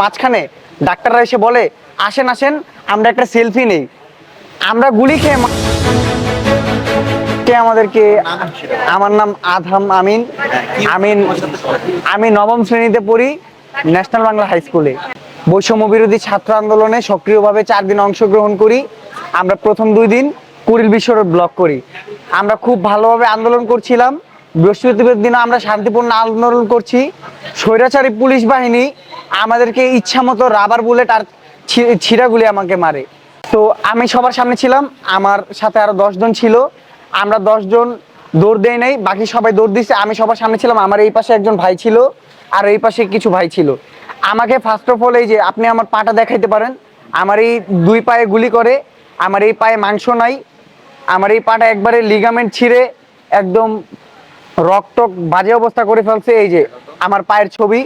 মাঝখানে ডাক্তাররা এসে বলে আসেন আসেন আমরা একটা সেলফি নেই। আমরা গুলি খেয়ে আমাদেরকে, আমার নাম আধাম আমিন। আমিন আমি নবম শ্রেণীতে পড়ি, ন্যাশনাল বাংলা হাই স্কুলে। বৈষম্য বিরোধী ছাত্র আন্দোলনে সক্রিয়ভাবে 4 দিন অংশগ্রহণ করি। আমরা প্রথম 2 দিন কুড়িল বিশ্ব রোড ব্লক করি। আমরা খুব ভালোভাবে আন্দোলন করছিলাম। বৃহস্পতিবার দিনে আমরা শান্তিপূর্ণ আন্দোলন করছি। স্বৈরাচারী পুলিশ বাহিনী আমাদেরকে ইচ্ছা মতো রাবার বুলেট আর ছিঁড়াগুলি আমাকে মারে। তো আমি সবার সামনে ছিলাম, আমার সাথে আরো 10 জন ছিল। আমরা 10 জন দৌড় দেই নাই, বাকি সবাই দৌড় দিচ্ছে। আমি সবার সামনে ছিলাম। আমার এই পাশে একজন ভাই ছিল আর এই পাশে কিছু ভাই ছিল। আমাকে ফার্স্ট অফ অল এই যে আপনি আমার পাটা দেখাইতে পারেন, আমার এই 2 পায়ে গুলি করে, আমার এই পায়ে মাংস নাই, আমার এই পাটা একবারে লিগামেন্ট ছিঁড়ে একদম রক্ত বাজে অবস্থা করে ফেলছে। এই যে আমার পায়ের ছবি,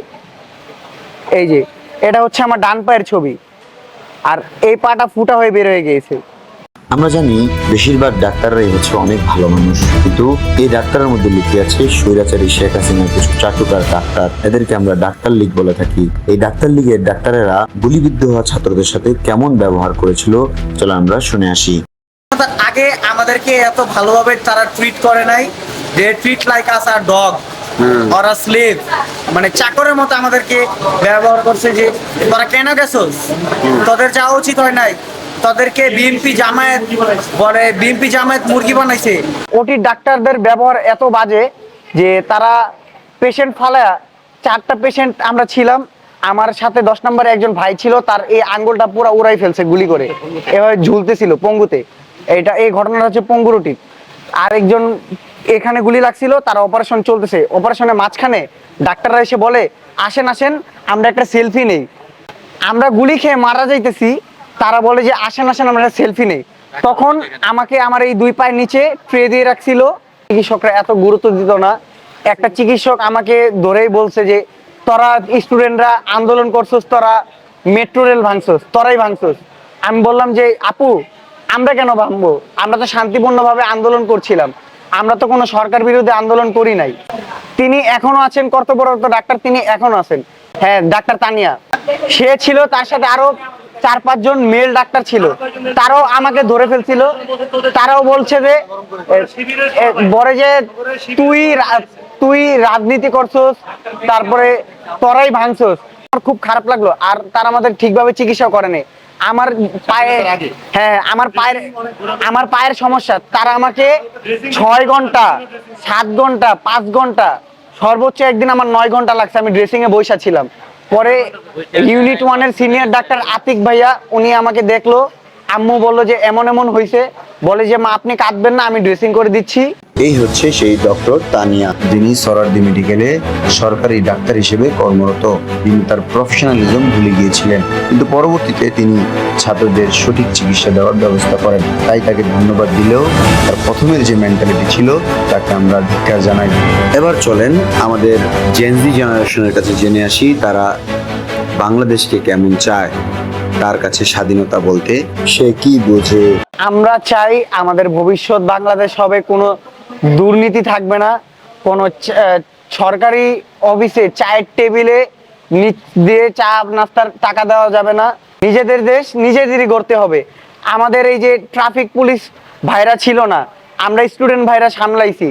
এই যে এটা হচ্ছে আমার ডান পায়ের ছবি, আর এই পাটা ফুটা হয়ে বের হয়ে গিয়েছে। আমরা জানি বেশিরভাগ ডাক্তাররাই হচ্ছে অনেক ভালো মানুষ, কিন্তু এই ডাক্তারের মধ্যে লুকিয়ে আছে স্বৈরাচারী শেখ হাসিনার কিছু চাটুকার ডাক্তার। এদেরকে আমরা ডাক্তার লীগ বলে থাকি। এই ডাক্তার লীগের ডাক্তারেরা গুলিবিদ্ধ হওয়া ছাত্রদের সাথে কেমন ব্যবহার করেছিল চলো আমরা শুনে আসি। আগে আমাদেরকে এত ভালোভাবে তারা ট্রিট করে নাই। They treat like us are dog or a slave, মানে চাকরের মতো আমাদেরকে ব্যবহার করছে। যে তোরা কেন গেছস, তোদের যাওয়া উচিত হয় নাই, তাদেরকে বিএনপি জামায়াত বলে, বিএনপি জামায়াত মুরগি বানাইছে। ওটির ডাক্তারদের ব্যবহার এত বাজে যে তারা পেশেন্ট ফালায়া, 4টা পেশেন্ট আমরা ছিলাম, আমার সাথে 10 নম্বরে একজন ভাই ছিল, তার এই আঙ্গুলটা পুরো উড়াই ফেলছে গুলি করে, এভাবে ঝুলতেছিল পঙ্গুতে। এই ঘটনাটা হচ্ছে পঙ্গুরুটি। আর একজন এখানে গুলি লাগছিল, তার অপারেশন চলতেছে। অপারেশনের মাঝখানে ডাক্তাররা এসে বলে আসেন আসেন আমরা একটা সেলফি নেই। আমরা গুলি খেয়ে মারা যাইতেছি, তারা বলে যে আসেন আসেন আমরা সেলফি নেই। তখন আমাকে আমার এই 2 পায়ের নিচে ট্রে দিয়ে রাখছিল। চিকিৎসকরা এত গুরুত্ব দিত না। একটা চিকিৎসক আমাকে ধরেই বলছে যে তোরা স্টুডেন্টরা আন্দোলন করছস, তোরা মেট্রো রেল ভাঙছস, তোরাই ভাঙছস। আমি বললাম যে আপু আমরা কেন ভাঙবো, আমরা তো শান্তিপূর্ণভাবে আন্দোলন করছিলাম, আমরা তো কোনো সরকার বিরোধী আন্দোলন করি নাই। তিনি এখনো আছেন, কর্তব্যরত ডাক্তার, তিনি এখনো আছেন। হ্যাঁ, ডাক্তার তানিয়া সে ছিল, তার সাথে আরো 4-5 জন মেল ডাক্তার ছিল, তারাও আমাকে ধরে ফেলছিল। তারাও বলছে যে বলে যে তুই রাজনীতি করছস, তারপরে তোরাই ভাঙছস। আমার খুব খারাপ লাগলো। আর তারা আমাদের ঠিকভাবে চিকিৎসা করেনি। আমার পায়ে, হ্যাঁ আমার পায়ের সমস্যা, তারা আমাকে 6 ঘন্টা 7 ঘন্টা 5 ঘন্টা, সর্বোচ্চ একদিন আমার 9 ঘন্টা লাগছে, আমি ড্রেসিং এ বসে ছিলাম। পরে ইউনিট 1-এর সিনিয়র ডাক্তার আতিক ভাইয়া, উনি আমাকে দেখলো, আম্মু বললো যে এমন এমন হয়েছে, বলে যে মা আপনি কাঁদবেন না, আমি ড্রেসিং করে দিচ্ছি। এই হচ্ছে সেই ডক্টর তানিয়া, যিনি সরারদি মেডিকেলে সরকারি ডাক্তার হিসেবে কর্মরত। তিনি তার প্রফেশনালিজম ভুলে গিয়েছিলেন, কিন্তু পরবর্তীতে তিনি ছাত্রদের সঠিক চিকিৎসা দেওয়ার ব্যবস্থা করেন। তাই তাকে ধন্যবাদ দিলেও তার প্রথমের যে মেন্টালিটি ছিল তাকে আমরা ধিক্কার জানাই। এবার চলেন আমাদের জেনজি জেনারেশনের কাছে জেনে আসি তারা বাংলাদেশকে কেমন চায়, তার কাছে স্বাধীনতা বলতে সে কি বোঝে। আমরা চাই আমাদের ভবিষ্যৎ বাংলাদেশ হবে, কোনো দুর্নীতি থাকবে না, কোনো সরকারি অফিসে চায়ের টেবিলে নিচ দিয়ে চা নাস্তার টাকা দেওয়া যাবে না। নিজেদের দেশ নিজেদেরই গড়তে হবে। আমাদের এই যে ট্রাফিক পুলিশ ভাইরা ছিল না, আমরা স্টুডেন্ট ভাইরা সামলাইছি।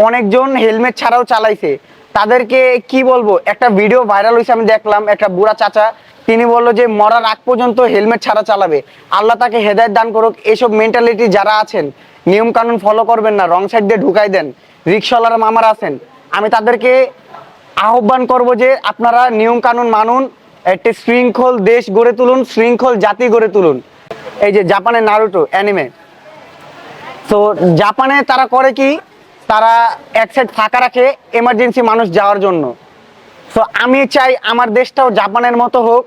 অনেকজন হেলমেট ছাড়াও চালাইছে। তাদেরকে কি বলবো, একটা ভিডিও ভাইরাল হয়েছে, আমি দেখলাম একটা বুড়া চাচা, তিনি বললো যে মরার আগ পর্যন্ত হেলমেট ছাড়া চালাবে। আল্লাহ তাকে হেদায়েত দান করুক। এইসব মেন্টালিটি যারা আছেন, নিয়ম কানুন ফলো করবেন না, রং সাইড দিয়ে ঢুকাই দেন, রিক্সাওয়ালারা মামারা আছেন, আমি তাদেরকে আহ্বান করব যে আপনারা নিয়ম কানুন মানুন, একটি শৃঙ্খল দেশ গড়ে তুলুন, শৃঙ্খল জাতি গড়ে তুলুন। এই যে জাপানের নারুটো অ্যানিমে, তো জাপানে তারা করে কি, তারা এক সাইড ফাঁকা রাখে এমার্জেন্সি মানুষ যাওয়ার জন্য। তো আমি চাই আমার দেশটাও জাপানের মতো হোক।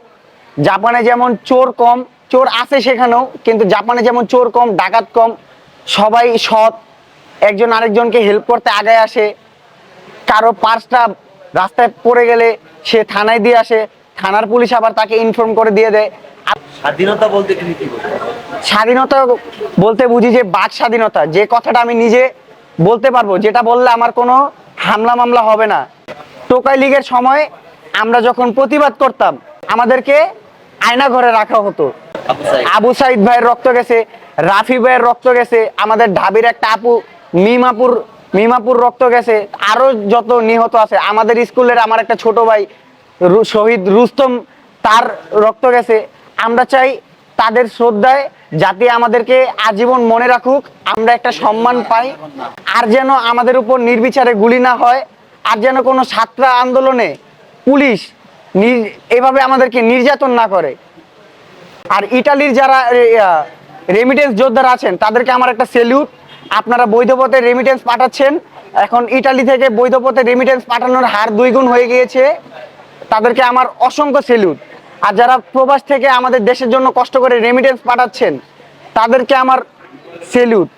জাপানে যেমন চোর কম, চোর আছে সেখানেও, কিন্তু জাপানে যেমন চোর কম, ডাকাত কম, সবাই সৎ, একজন আরেকজনকে হেল্প করতে আগায় আসে। কারো পার্সটা রাস্তায় পড়ে গেলে সে থানায় দিয়ে আসে, থানার পুলিশ আবার তাকে ইনফর্ম করে দিয়ে দেয়। স্বাধীনতা বলতে কি স্বাধীনতা বলতে বুঝি যে বাক স্বাধীনতা, যে কথাটা আমি নিজে বলতে পারবো, যেটা বললে আমার কোনো হামলা মামলা হবে না। টোকাই লীগের সময় আমরা যখন প্রতিবাদ করতাম, আমাদেরকে আয়না ঘরে রাখা হতো। আবু সাইদ ভাইয়ের রক্ত গেছে, রাফি ভাইয়ের রক্ত গেছে, আমাদের ঢাবির একটা আপু মিমাপুর রক্ত গেছে, আরো যত নিহত আছে আমাদের স্কুলের আমার একটা ছোট ভাই শহীদ রুস্তম, তার রক্ত গেছে। আমরা চাই তাদের শ্রদ্ধায় জাতি আমাদেরকে আজীবন মনে রাখুক, আমরা একটা সম্মান পাই, আর যেন আমাদের উপর নির্বিচারে গুলি না হয়, আর যেন কোনো ছাত্র আন্দোলনে পুলিশ এভাবে আমাদেরকে নির্যাতন না করে। আর ইটালির যারা রেমিটেন্স যোদ্ধারা আছেন তাদেরকে আমার একটা সেলিউট, আপনারা বৈধ পথে রেমিটেন্স পাঠাচ্ছেন, এখন ইটালি থেকে বৈধ পথে রেমিটেন্স পাঠানোর হার 2 গুণ হয়ে গিয়েছে, তাদেরকে আমার অসংখ্য সেলিউট। আর যারা প্রবাস থেকে আমাদের দেশের জন্য কষ্ট করে রেমিটেন্স পাঠাচ্ছেন তাদেরকে আমার সেলিউট।